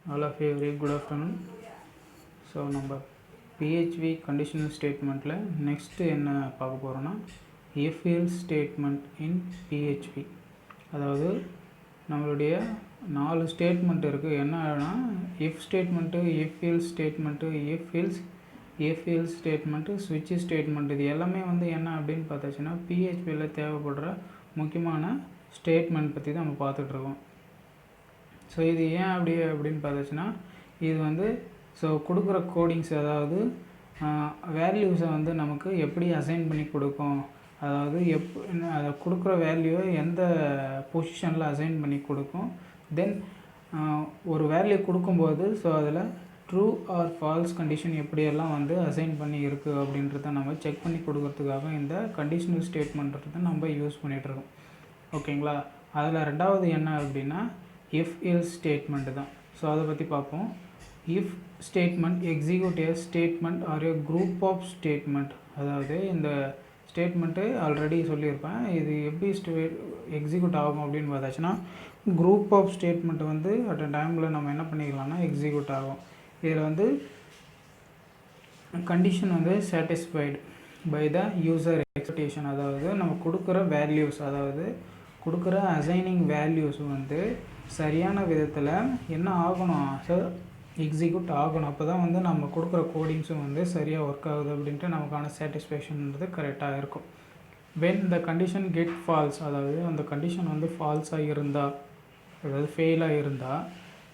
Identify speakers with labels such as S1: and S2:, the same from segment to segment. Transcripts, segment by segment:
S1: All of you very good afternoon. So நம்ம PHP conditional ஸ்டேட்மெண்ட்டில் next என்ன பார்க்க போகிறோன்னா if else statement in PHP. அதாவது நம்மளுடைய 4 ஸ்டேட்மெண்ட் இருக்குது. என்னன்னா if statement, if else statement, if else statement, ஸ்விட்ச் ஸ்டேட்மெண்ட், இது எல்லாமே வந்து என்ன அப்படின்னு பார்த்தாச்சுன்னா PHPயில் தேவைப்படுற முக்கியமான ஸ்டேட்மெண்ட் பற்றி தான் நம்ம பார்த்துட்ருக்கோம். ஸோ இது ஏன் அப்படின்னு பார்த்தாச்சுன்னா இது வந்து கொடுக்குற கோடிங்ஸ், அதாவது வேல்யூஸை வந்து நமக்கு எப்படி அசைன் பண்ணி கொடுக்கும், அதாவது அதை கொடுக்குற வேல்யூவை எந்த பொசிஷனில் அசைன் பண்ணி கொடுக்கும். தென் ஒரு வேல்யூ கொடுக்கும்போது அதில் ட்ரூ ஆர் ஃபால்ஸ் கண்டிஷன் எப்படியெல்லாம் வந்து அசைன் பண்ணி இருக்குது அப்படின்றத நம்ம செக் பண்ணி கொடுக்கறதுக்காக இந்த கண்டிஷனல் ஸ்டேட்மெண்ட்ன்றதை நம்ம யூஸ் பண்ணிகிட்ருக்கோம். ஓகேங்களா? அதில் ரெண்டாவது என்ன அப்படின்னா if else ஸ்டேட்மெண்ட்டு தான். ஸோ அதை பற்றி பார்ப்போம். If statement execute a statement or a group of statement. அதாவது இந்த ஸ்டேட்மெண்ட்டு ஆல்ரெடி சொல்லியிருப்பேன், இது எப்படி எக்ஸிக்யூட் ஆகும் அப்படின்னு பார்த்தாச்சுன்னா குரூப் ஆஃப் ஸ்டேட்மெண்ட் வந்து அட் அ டைமில் நம்ம என்ன பண்ணிக்கலாம்னா எக்ஸிக்யூட் ஆகும். இதில் வந்து கண்டிஷன் வந்து satisfied by the user expectation. அதாவது நம்ம கொடுக்குற வேல்யூஸ், அதாவது கொடுக்குற அசைனிங் வேல்யூஸ் வந்து சரியான விதத்தில் என்ன ஆகணும், எக்ஸிக்யூட் ஆகணும். அப்போ தான் வந்து நம்ம கொடுக்குற கோடிங்ஸும் வந்து சரியாக ஒர்க் ஆகுது அப்படின்ட்டு நமக்கான சாட்டிஸ்ஃபேக்ஷன்ன்றது கரெக்டாக இருக்கும். When the condition get false, அதாவது அந்த கண்டிஷன் வந்து ஃபால்ஸாக இருந்தால், அதாவது ஃபெயிலாக இருந்தால்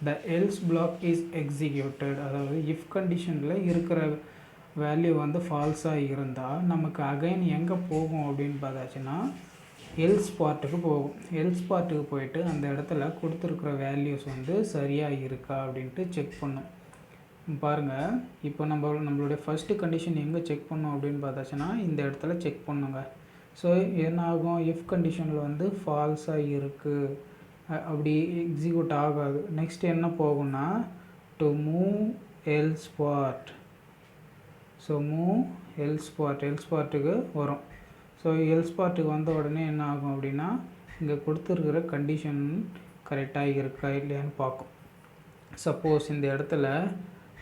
S1: the else block is executed. அதாவது இஃப் கண்டிஷனில் இருக்கிற வேல்யூ வந்து ஃபால்ஸாக இருந்தால் நமக்கு அகைன் எங்கே போகும் அப்படின்னு பார்த்தாச்சுன்னா எல்ஸ் பார்ட்டுக்கு போகும். எல்ஸ் பார்ட்டுக்கு போயிட்டு அந்த இடத்துல கொடுத்துருக்குற வேல்யூஸ் வந்து சரியாக இருக்கா அப்படின்ட்டு செக் பண்ணும். பாருங்கள், இப்போ நம்மளுடைய ஃபஸ்ட்டு கண்டிஷன் எங்கே செக் பண்ணோம் அப்படின்னு பார்த்தாச்சுன்னா இந்த இடத்துல செக் பண்ணுங்க. ஸோ என்ன ஆகும், இஃப் கண்டிஷனில் வந்து ஃபால்ஸாக இருக்குது, அப்படி எக்ஸிக்யூட் ஆகாது. நெக்ஸ்ட் என்ன போகும்னா to move else part. So move else பார்ட்டுக்கு வரும். ஸோ எல்ஸ் பார்ட்டுக்கு வந்த உடனே என்ன ஆகும் அப்படின்னா இங்கே கொடுத்துருக்கிற கண்டிஷன் கரெக்டாக இருக்கா இல்லையான்னு பார்க்கும். சப்போஸ் இந்த இடத்துல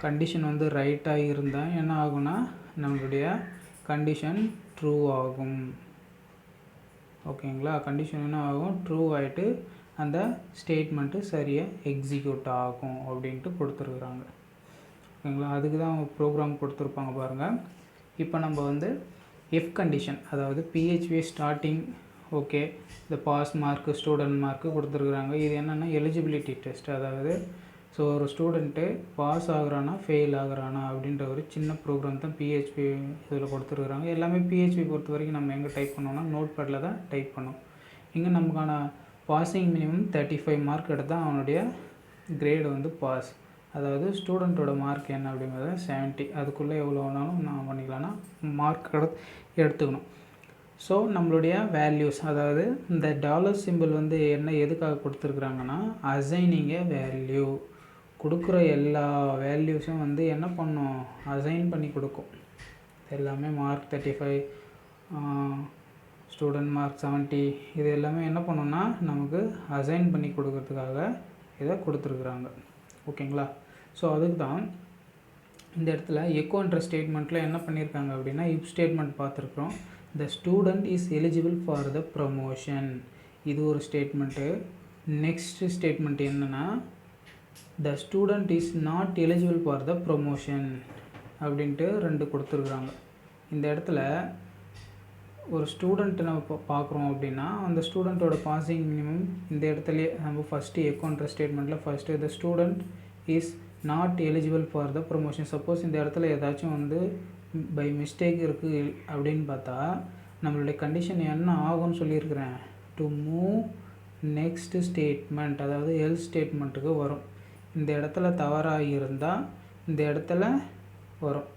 S1: கண்டிஷன் வந்து ரைட்டாக இருந்தால் என்ன ஆகும்னா நம்மளுடைய கண்டிஷன் ட்ரூ ஆகும். ஓகேங்களா? கண்டிஷன் என்ன ஆகும், ட்ரூ ஆகிட்டு அந்த ஸ்டேட்மெண்ட்டு சரியாக எக்ஸிக்யூட் ஆகும் அப்படின்ட்டு கொடுத்துருக்குறாங்க. ஓகேங்களா? அதுக்கு தான் அவங்க ப்ரோக்ராம் கொடுத்துருப்பாங்க பாருங்கள். இப்போ நம்ம வந்து எஃப் கண்டிஷன், அதாவது PHP ஸ்டார்டிங் ஓகே, இந்த பாஸ் மார்க்கு, ஸ்டூடெண்ட் மார்க்கு கொடுத்துருக்குறாங்க. இது என்னென்னா எலிஜிபிலிட்டி டெஸ்ட். அதாவது ஒரு ஸ்டூடெண்ட்டு பாஸ் ஆகுறானா ஃபெயில் ஆகுறானா அப்படின்ற ஒரு சின்ன ப்ரோக்ராம் தான் PHP இதில் கொடுத்துருக்குறாங்க. எல்லாமே PHP பொறுத்த வரைக்கும் நம்ம எங்கே டைப் பண்ணோம்னா நோட் பேடில் தான் டைப் பண்ணோம். இங்கே நமக்கான பாஸிங் மினிமம் 35 மார்க் எடுத்தால் அவனுடைய கிரேடு வந்து பாஸ். அதாவது ஸ்டூடெண்ட்டோட மார்க் என்ன அப்படிங்கிறத 70, அதுக்குள்ளே எவ்வளோ வேணாலும் நான் பண்ணிக்கலாம்னா மார்க் எடுத்துக்கணும். ஸோ நம்மளுடைய வேல்யூஸ், அதாவது இந்த டாலர் சிம்பிள் வந்து எதுக்காக கொடுத்துருக்குறாங்கன்னா அசைனிங்க வேல்யூ, கொடுக்குற எல்லா வேல்யூஸும் வந்து என்ன பண்ணும், அசைன் பண்ணி கொடுக்கும். எல்லாமே மார்க் 35, ஸ்டூடெண்ட் மார்க் 70, இது எல்லாமே என்ன பண்ணோன்னா நமக்கு அசைன் பண்ணி கொடுக்கறதுக்காக இதை கொடுத்துருக்குறாங்க. ஓகேங்களா? ஸோ அதுக்கு தான் இந்த இடத்துல எக்கோன்ற ஸ்டேட்மெண்ட்டில் என்ன பண்ணியிருக்காங்க அப்படின்னா இஃப் ஸ்டேட்மெண்ட் பார்த்துருக்குறோம். த student is eligible for the promotion, இது ஒரு ஸ்டேட்மெண்ட்டு. நெக்ஸ்ட் ஸ்டேட்மெண்ட் என்னென்னா த student is not eligible for the promotion அப்படின்ட்டு 2 கொடுத்துருக்குறாங்க. இந்த இடத்துல ஒரு ஸ்டூடெண்ட்டு நம்ம பார்க்குறோம் அப்படின்னா அந்த ஸ்டூடெண்ட்டோட பாசிங் மினிமம் இந்த இடத்துலையே நம்ம ஃபஸ்ட்டு எக்கோன்ற ஸ்டேட்மெண்ட்டில் first the student is not eligible for the promotion. Suppose இந்த இடத்துல ஏதாச்சும் வந்து பை மிஸ்டேக் இருக்குது அப்படின்னு பார்த்தா நம்மளுடைய கண்டிஷன் என்ன ஆகும்னு சொல்லியிருக்கிறேன், டு மூவ் நெக்ஸ்ட் ஸ்டேட்மெண்ட், அதாவது எல்ஸ் ஸ்டேட்மெண்ட்டுக்கு வரும். இந்த இடத்துல தவறாக இருந்தால் இந்த இடத்துல வரும்.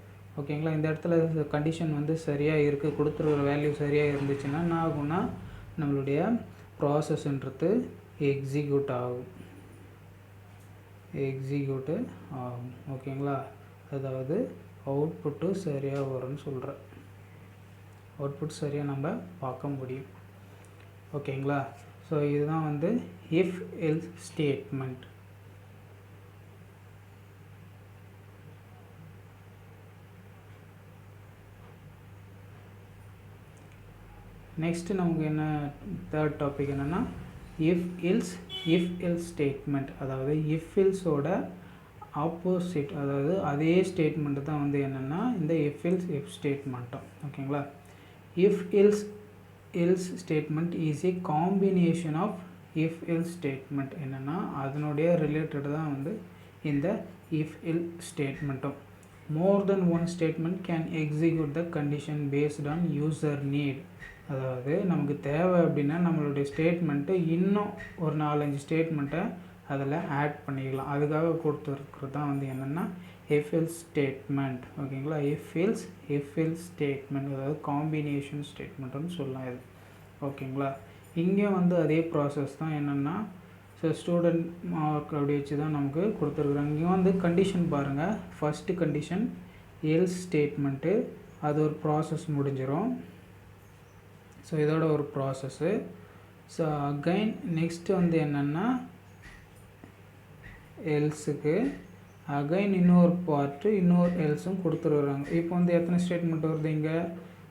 S1: ஓகேங்களா? இந்த இடத்துல கண்டிஷன் வந்து சரியாக இருக்குது, கொடுத்துருக்கிற வேல்யூ சரியாக இருந்துச்சுன்னா என்ன ஆகும்னா நம்மளுடைய ப்ராசஸ்ன்றது எக்ஸிக்யூட் ஆகும். ஓகேங்களா? அதாவது அவுட்புட்டு சரியாக வரும்னு சொல்கிறேன். அவுட்புட் சரியாக நம்ம பார்க்க முடியும். ஓகேங்களா? ஸோ இதுதான் வந்து இஃப் எல்ஸ் ஸ்டேட்மெண்ட். நெக்ஸ்ட்டு நமக்கு என்ன தேர்ட் டாபிக் என்னென்னா இஃப் எல்ஸ் ஸ்டேட்மெண்ட். அதாவது இஃப் எல்ஸோட ஆப்போசிட், அதாவது அதே ஸ்டேட்மெண்ட்டு தான் வந்து என்னென்னா இந்த இஃப் ஸ்டேட்மெண்ட்டும். ஓகேங்களா. If else statement is a combination of if else statement. என்னென்னா அதனுடைய ரிலேட்டட் தான் வந்து இந்த இஃப் எல் ஸ்டேட்மெண்ட்டும். More than one statement can execute the condition based on user need. அதாவது நமக்கு தேவை அப்படின்னா நம்மளுடைய ஸ்டேட்மெண்ட்டு இன்னும் ஒரு 4-5 ஸ்டேட்மெண்ட்டை அதில் ஆட் பண்ணிக்கலாம். அதுக்காக கொடுத்துருக்குறது தான் வந்து என்னென்னா இஃப் எல்ஸ் ஸ்டேட்மெண்ட். ஓகேங்களா. இஃப் எல்ஸ் ஸ்டேட்மெண்ட், அதாவது காம்பினேஷன் ஸ்டேட்மெண்ட்டுன்னு சொல்லலாம் இது. ஓகேங்களா. இங்கே வந்து அதே ப்ராசஸ் தான் என்னென்னா ஸ்டூடெண்ட் மார்க் அப்படி வச்சு தான் நமக்கு கொடுத்துருக்குறாங்க. இங்கே வந்து கண்டிஷன் பாருங்கள். ஃபஸ்ட்டு கண்டிஷன் எல்ஸ் ஸ்டேட்மெண்ட்டு, அது ஒரு ப்ராசஸ் முடிஞ்சிடும். ஸோ இதோட ஒரு ப்ராசஸ்ஸு. ஸோ அகைன் நெக்ஸ்ட்டு வந்து என்னென்னா எல்ஸுக்கு அகைன் இன்னொரு பார்ட்டு இன்னொரு எல்ஸும் கொடுத்துருக்குறாங்க. இப்போ வந்து எத்தனை ஸ்டேட்மெண்ட் வருது இங்கே?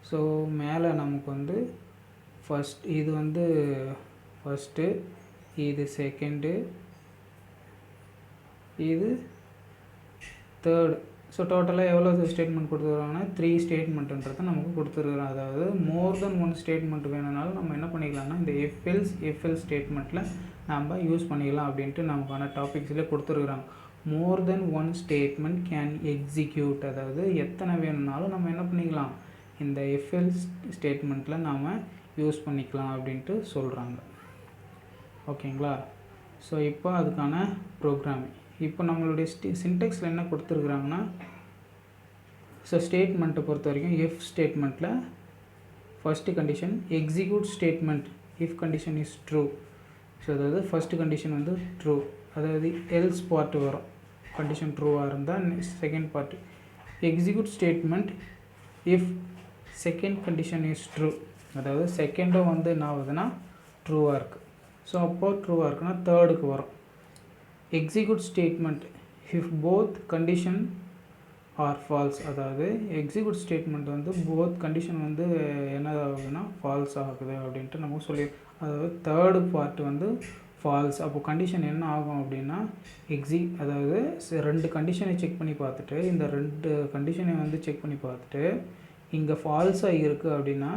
S1: ஸோ மேலே நமக்கு வந்து இது வந்து ஃபஸ்ட்டு, இது செகண்டு, இது தேர்டு. ஸோ டோட்டலாக எவ்வளோ ஸ்டேட்மெண்ட் கொடுத்துருக்காங்கன்னா 3 ஸ்டேட்மெண்ட்டுன்றதை நமக்கு கொடுத்துருக்குறோம். அதாவது மோர் தென் ஒன் ஸ்டேட்மெண்ட் வேணும்னாலும் நம்ம என்ன பண்ணிக்கலாம்னா இந்த எஃப்எல் ஸ்டேட்மெண்ட்டில் நம்ம யூஸ் பண்ணிக்கலாம் அப்படின்ட்டு நமக்கான டாபிக்ஸில் கொடுத்துருக்குறாங்க. மோர் than one statement can execute. அதாவது எத்தனை வேணும்னாலும் நம்ம என்ன பண்ணிக்கலாம் இந்த எஃப்எல் ஸ்டேட்மெண்ட்டில் நாம் யூஸ் பண்ணிக்கலாம் அப்படின்ட்டு சொல்கிறாங்க. ஓகேங்களா. ஸோ இப்போ அதுக்கான ப்ரோக்ராமிங் இப்போ நம்மளுடைய சின்டெக்ஸில் என்ன கொடுத்துருக்குறாங்கன்னா, ஸோ ஸ்டேட்மெண்ட்டை பொறுத்த வரைக்கும் எஃப் ஸ்டேட்மெண்ட்டில் first condition execute statement if condition is true. So அதாவது ஃபஸ்ட்டு கண்டிஷன் வந்து ட்ரூ, அதாவது எல்ஸ் பார்ட்டு வரும். கண்டிஷன் ட்ரூவாக இருந்தால் second part execute statement if second condition is true. அதாவது செகண்டும் வந்து என்ன ஆகுதுன்னா ட்ரூவாக இருக்குது. ஸோ அப்போ ட்ரூவாக இருக்குன்னா தேர்டுக்கு வரும். Execute statement if both condition or false. அதாவது எக்ஸிக்யூட் ஸ்டேட்மெண்ட் வந்து போத் கண்டிஷன் வந்து என்ன ஆகுதுன்னா ஃபால்ஸ் ஆகுது அப்படின்ட்டு நம்ம சொல்லி, அதாவது தேர்டு பார்ட் வந்து ஃபால்ஸ். அப்போது கண்டிஷன் என்ன ஆகும் அப்படின்னா அதாவது 2 கண்டிஷனை செக் பண்ணி பார்த்துட்டு இந்த 2 கண்டிஷனை வந்து செக் பண்ணி பார்த்துட்டு இங்கே ஃபால்ஸாக இருக்குது அப்படின்னா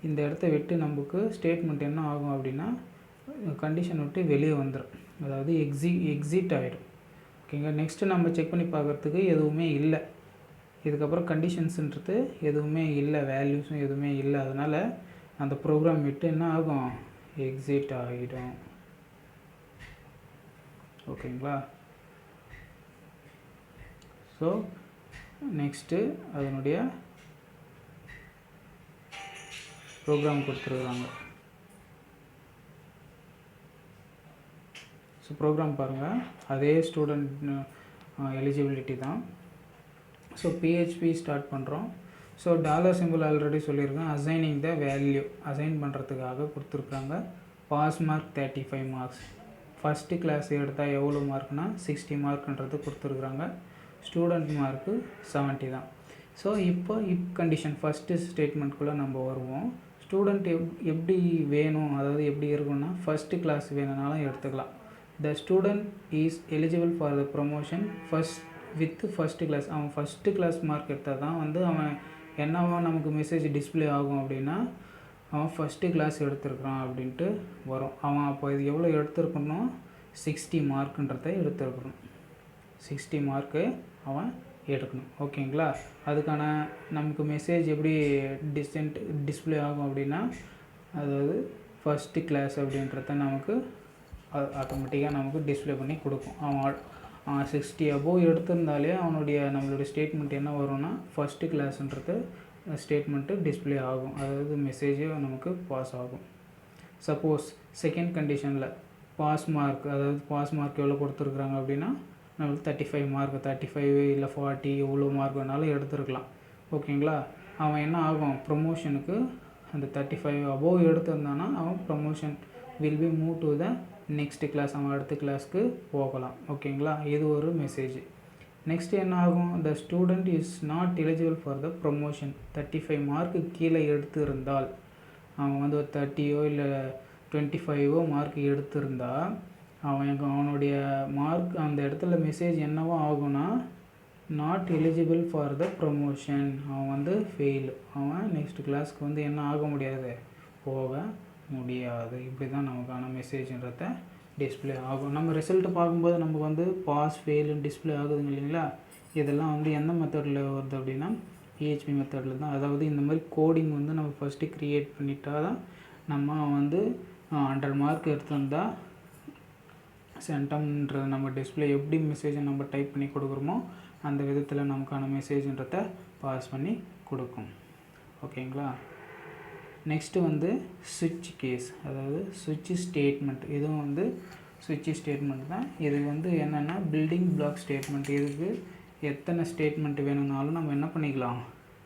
S1: இந்த இடத்த விட்டு நமக்கு ஸ்டேட்மெண்ட் என்ன ஆகும் அப்படின்னா கண்டிஷன் விட்டு வெளியே வந்துடும். அதாவது எக்ஸிட் ஆகிடும். ஓகேங்க. நெக்ஸ்ட்டு நம்ம செக் பண்ணி பார்க்குறதுக்கு எதுவுமே இல்லை. இதுக்கப்புறம் கண்டிஷன்ஸுன்றது எதுவுமே இல்லை, வேல்யூஸும் எதுவுமே இல்லை. அதனால் அந்த ப்ரோக்ராம் விட்டு என்ன ஆகும் எக்ஸிட் ஆகிடும். ஓகேங்களா. ஸோ நெக்ஸ்ட்டு அதனுடைய ப்ரோக்ராம் கொடுத்துருக்குறாங்க. ஸோ ப்ரோக்ராம் பாருங்கள், அதே ஸ்டூடெண்ட் எலிஜிபிலிட்டி தான். ஸோ PHP ஸ்டார்ட் பண்ணுறோம். ஸோ டாலர் சிம்பிள் ஆல்ரெடி சொல்லியிருக்கேன். அசைனிங் த வேல்யூ அசைன் பண்ணுறதுக்காக கொடுத்துருக்குறாங்க. Pass mark 35 marks. First class எடுத்தால் எவ்வளோ மார்க்னா 60 மார்க்ன்றது கொடுத்துருக்குறாங்க. ஸ்டூடெண்ட் மார்க்கு 70 தான். ஸோ இப்போ கண்டிஷன் ஃபஸ்ட்டு ஸ்டேட்மெண்ட்குள்ளே நம்ம வருவோம். ஸ்டூடெண்ட் எப்படி வேணும், அதாவது எப்படி இருக்குன்னா ஃபஸ்ட்டு கிளாஸ் வேணும்னாலும் எடுத்துக்கலாம். The student is eligible for the promotion first class. அவன் ஃபஸ்ட்டு கிளாஸ் மார்க் எடுத்தால் தான் வந்து அவன் என்னவா நமக்கு மெசேஜ் டிஸ்பிளே ஆகும் அப்படின்னா அவன் ஃபஸ்ட்டு கிளாஸ் எடுத்துருக்குறான் அப்படின்ட்டு வரும். அவன் அப்போ இது எவ்வளோ எடுத்துருக்கணும் 60 மார்க்குன்றதை எடுத்துருக்கணும். 60 மார்க்கு அவன் எடுக்கணும். ஓகேங்களா. அதுக்கான நமக்கு மெசேஜ் எப்படி டிஸ்பிளே ஆகும் அப்படின்னா, அதாவது ஃபஸ்ட்டு கிளாஸ் அப்படின்றத நமக்கு ஆட்டோமேட்டிக்காக நமக்கு டிஸ்பிளே பண்ணி கொடுக்கும். அவன் 60 அபோவ் எடுத்திருந்தாலே நம்மளுடைய ஸ்டேட்மெண்ட் என்ன வரும்னா ஃபஸ்ட்டு கிளாஸ்ன்றது ஸ்டேட்மெண்ட்டு டிஸ்பிளே ஆகும். அதாவது மெசேஜே நமக்கு பாஸ் ஆகும். சப்போஸ் செகண்ட் கண்டிஷனில் பாஸ் மார்க், அதாவது பாஸ் மார்க் எவ்வளோ கொடுத்துருக்குறாங்க அப்படின்னா நம்மளுக்கு 35 மார்க், 35 இல்லை 40 எவ்வளோ மார்க் வேணாலும் எடுத்துருக்கலாம். ஓகேங்களா. அவன் என்ன ஆகும் ப்ரொமோஷனுக்கு அந்த 35 அபோவ் எடுத்திருந்தானா அவன் promotion will be move to the next class, அவன் அடுத்த கிளாஸ்க்கு போகலாம். ஓகேங்களா. இது ஒரு மெசேஜ். நெக்ஸ்ட் என்ன ஆகும், த student is not eligible for the promotion. 35 mark கீழே எடுத்திருந்தால் அவன் வந்து ஒரு 30யோ இல்லை 25ஓ மார்க் எடுத்திருந்தா அவனுடைய மார்க் அந்த இடத்துல மெசேஜ் என்னவோ ஆகும்னா not eligible for the promotion, அவன் வந்து ஃபெயில், அவன் நெக்ஸ்ட் கிளாஸ்க்கு வந்து என்ன ஆக முடியாது, போக முடியாது. இப்படி தான் நமக்கான மெசேஜ்ன்றத டிஸ்பிளே ஆகும். நம்ம ரிசல்ட்டு பார்க்கும்போது நமக்கு வந்து பாஸ் ஃபெயிலுன்னு டிஸ்பிளே ஆகுதுங்க இல்லைங்களா. இதெல்லாம் வந்து எந்த மெத்தடில் வருது அப்படின்னா பிஹெச்பி மெத்தடில் தான். அதாவது இந்த மாதிரி கோடிங் வந்து நம்ம ஃபஸ்ட்டு க்ரியேட் பண்ணிட்டா தான் நம்ம வந்து 100 மார்க் எடுத்திருந்தால் சென்டம்ன்ற நம்ம டிஸ்பிளே எப்படி மெசேஜை நம்ம டைப் பண்ணி கொடுக்குறோமோ அந்த விதத்தில் நமக்கான மெசேஜ்ன்றத பாஸ் பண்ணி கொடுக்கும். ஓகேங்களா. நெக்ஸ்ட்டு வந்து சுவிட்ச் கேஸ், அதாவது சுவிட்ச் ஸ்டேட்மெண்ட். இதுவும் வந்து சுவிட்ச் ஸ்டேட்மெண்ட் தான். இது வந்து என்னென்னா பில்டிங் பிளாக் ஸ்டேட்மெண்ட். இதுக்கு எத்தனை ஸ்டேட்மெண்ட் வேணும்னாலும் நம்ம என்ன பண்ணிக்கலாம்,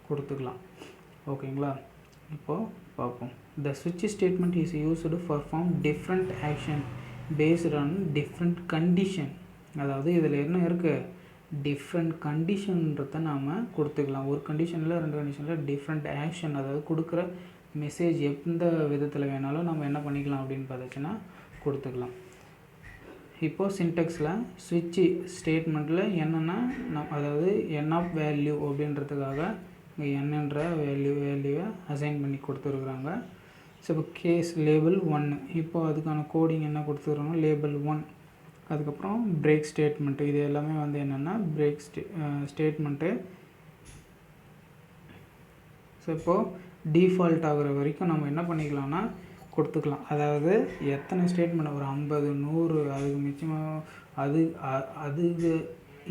S1: கொடுத்துக்கலாம். ஓகேங்களா. இப்போது பார்ப்போம். த சுவிட்ச் statement is used to perform different action based on different condition. அதாவது இதில் என்ன இருக்குது, டிஃப்ரெண்ட் கண்டிஷன்றதை நாம் கொடுத்துக்கலாம். ஒரு கண்டிஷனில் 2 கண்டிஷனில் டிஃப்ரெண்ட் ஆக்ஷன், அதாவது கொடுக்குற மெசேஜ் எந்த விதத்தில் வேணாலும் நம்ம என்ன பண்ணிக்கலாம் அப்படின்னு பார்த்துச்சுன்னா கொடுத்துக்கலாம். இப்போது சின்டெக்ஸில் ஸ்விட்ச் ஸ்டேட்மெண்ட்டில் என்னென்னா அதாவது என் ஆஃப் வேல்யூ அப்படின்றதுக்காக இங்கே என்னன்ற வேல்யூவை அசைன் பண்ணி கொடுத்துருக்குறாங்க. ஸோ இப்போ கேஸ் லேபிள் 1, இப்போ அதுக்கான கோடிங் என்ன கொடுத்துருக்காங்க, லேபிள் 1. அதுக்கப்புறம் பிரேக் ஸ்டேட்மெண்ட்டு. இது எல்லாமே வந்து என்னென்னா பிரேக் ஸ்டேட்மெண்ட்டு. ஸோ இப்போது டிஃபால்ட் ஆகிற வரைக்கும் நம்ம என்ன பண்ணிக்கலாம்னா கொடுத்துக்கலாம். அதாவது எத்தனை ஸ்டேட்மெண்ட், ஒரு 50 100 அதுக்கு மிச்சமாக அதுக்கு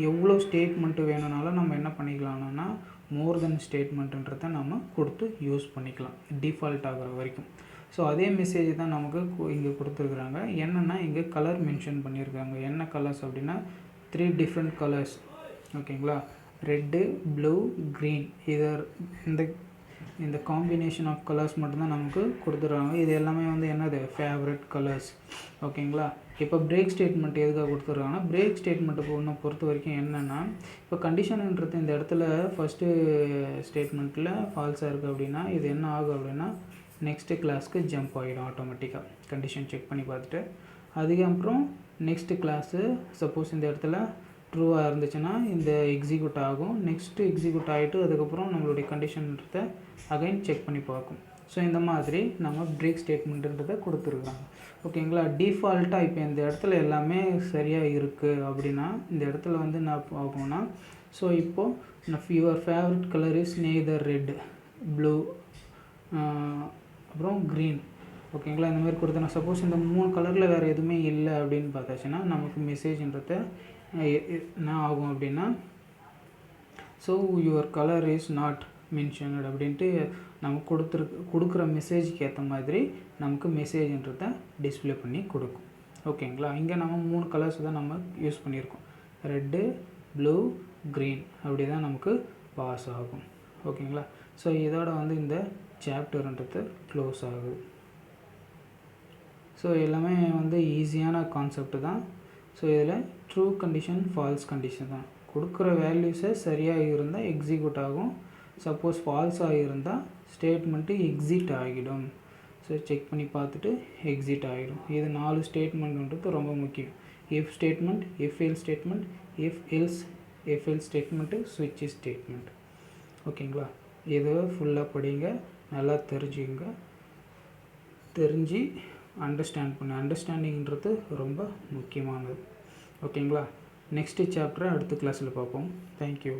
S1: எவ்வளோ ஸ்டேட்மெண்ட்டு வேணும்னாலும் நம்ம என்ன பண்ணிக்கலாம்னா மோர் தென் ஸ்டேட்மெண்ட்டுன்றதை நம்ம கொடுத்து யூஸ் பண்ணிக்கலாம் டிஃபால்ட் ஆகிற வரைக்கும். ஸோ அதே மெசேஜ் தான் நமக்கு இங்கே கொடுத்துருக்குறாங்க. என்னென்னா இங்கே கலர் மென்ஷன் பண்ணியிருக்காங்க. என்ன கலர்ஸ் அப்படின்னா 3 டிஃப்ரெண்ட் கலர்ஸ். ஓகேங்களா. Red, blue, green. இந்த காம்பினேஷன் ஆஃப் கலர்ஸ் மட்டும்தான் நமக்கு கொடுத்துருக்காங்க. இது எல்லாமே வந்து என்னது, ஃபேவரட் கலர்ஸ். ஓகேங்களா. இப்போ பிரேக் ஸ்டேட்மெண்ட் எதுக்காக கொடுத்துருக்காங்கன்னா பிரேக் ஸ்டேட்மெண்ட்டுக்கு ஒன்று பொறுத்த வரைக்கும் என்னென்னா இப்போ கண்டிஷனுன்றது இந்த இடத்துல ஃபஸ்ட்டு ஸ்டேட்மெண்ட்டில் ஃபால்ஸாக இருக்குது அப்படின்னா இது என்ன ஆகும் அப்படின்னா நெக்ஸ்ட்டு கிளாஸ்க்கு ஜம்ப் ஆகிடும் ஆட்டோமேட்டிக்காக, கண்டிஷன் செக் பண்ணி பார்த்துட்டு. அதுக்கப்புறம் நெக்ஸ்ட்டு கிளாஸு சப்போஸ் இந்த இடத்துல ட்ரூவாக இருந்துச்சுன்னா இந்த எக்ஸிக்யூட் ஆகும். நெக்ஸ்ட்டு எக்ஸிக்யூட் ஆகிட்டு அதுக்கப்புறம் நம்மளுடைய கண்டிஷன்றதை அகைன் செக் பண்ணி பார்க்கும். ஸோ இந்த மாதிரி நம்ம பிரேக் ஸ்டேட்மெண்ட்டுன்றதை கொடுத்துருக்குறாங்க. ஓகேங்களா. டிஃபால்ட்டாக இப்போ இந்த இடத்துல எல்லாமே சரியாக இருக்குது அப்படின்னா இந்த இடத்துல வந்து என்ன ஆகும்னா ஸோ இப்போது your favourite colour is neither red, blue, அப்புறம் க்ரீன். ஓகேங்களா. இந்த மாதிரி கொடுத்தோன்னா சப்போஸ் இந்த 3 கலரில் வேறு எதுவுமே இல்லை அப்படின்னு பார்த்தாச்சுன்னா நமக்கு மெசேஜ்ன்றதை என்ன ஆகும் அப்படின்னா so your colour is not mentioned அப்படின்ட்டு நம்ம கொடுக்குற மெசேஜுக்கு ஏற்ற மாதிரி நமக்கு மெசேஜ்ன்றதை டிஸ்பிளே பண்ணி கொடுக்கும். ஓகேங்களா. இங்கே நம்ம 3 கலர்ஸ் தான் நம்ம யூஸ் பண்ணியிருக்கோம், ரெட்டு, ப்ளூ, க்ரீன். அப்படி தான் நமக்கு பாஸ் ஆகும். ஓகேங்களா. ஸோ இதோட வந்து இந்த சாப்டர்ன்றது க்ளோஸ் ஆகுது. ஸோ எல்லாமே வந்து ஈஸியான கான்செப்ட் தான். ஸோ இதில் ட்ரூ கண்டிஷன், ஃபால்ஸ் கண்டிஷன் தான். கொடுக்குற வேல்யூஸை சரியாக இருந்தால் எக்ஸிக்யூட் ஆகும். சப்போஸ் ஃபால்ஸாக இருந்தால் ஸ்டேட்மெண்ட்டு எக்ஸிட் ஆகிடும். ஸோ செக் பண்ணி பார்த்துட்டு எக்ஸிட் ஆகிடும். இது 4 ஸ்டேட்மெண்ட்ன்றது ரொம்ப முக்கியம். If statement, if else statement, if else statement, ஸ்விட்ச் ஸ்டேட்மெண்ட். ஓகேங்களா. இதை ஃபுல்லாக படிங்க, நல்லா தெரிஞ்சுங்க. தெரிஞ்சு அண்டர்ஸ்டாண்டிங்கிறது ரொம்ப முக்கியமானது. ஓகேங்களா. நெக்ஸ்ட்டு சாப்டரை அடுத்த கிளாஸில் பார்ப்போம். தேங்க்யூ.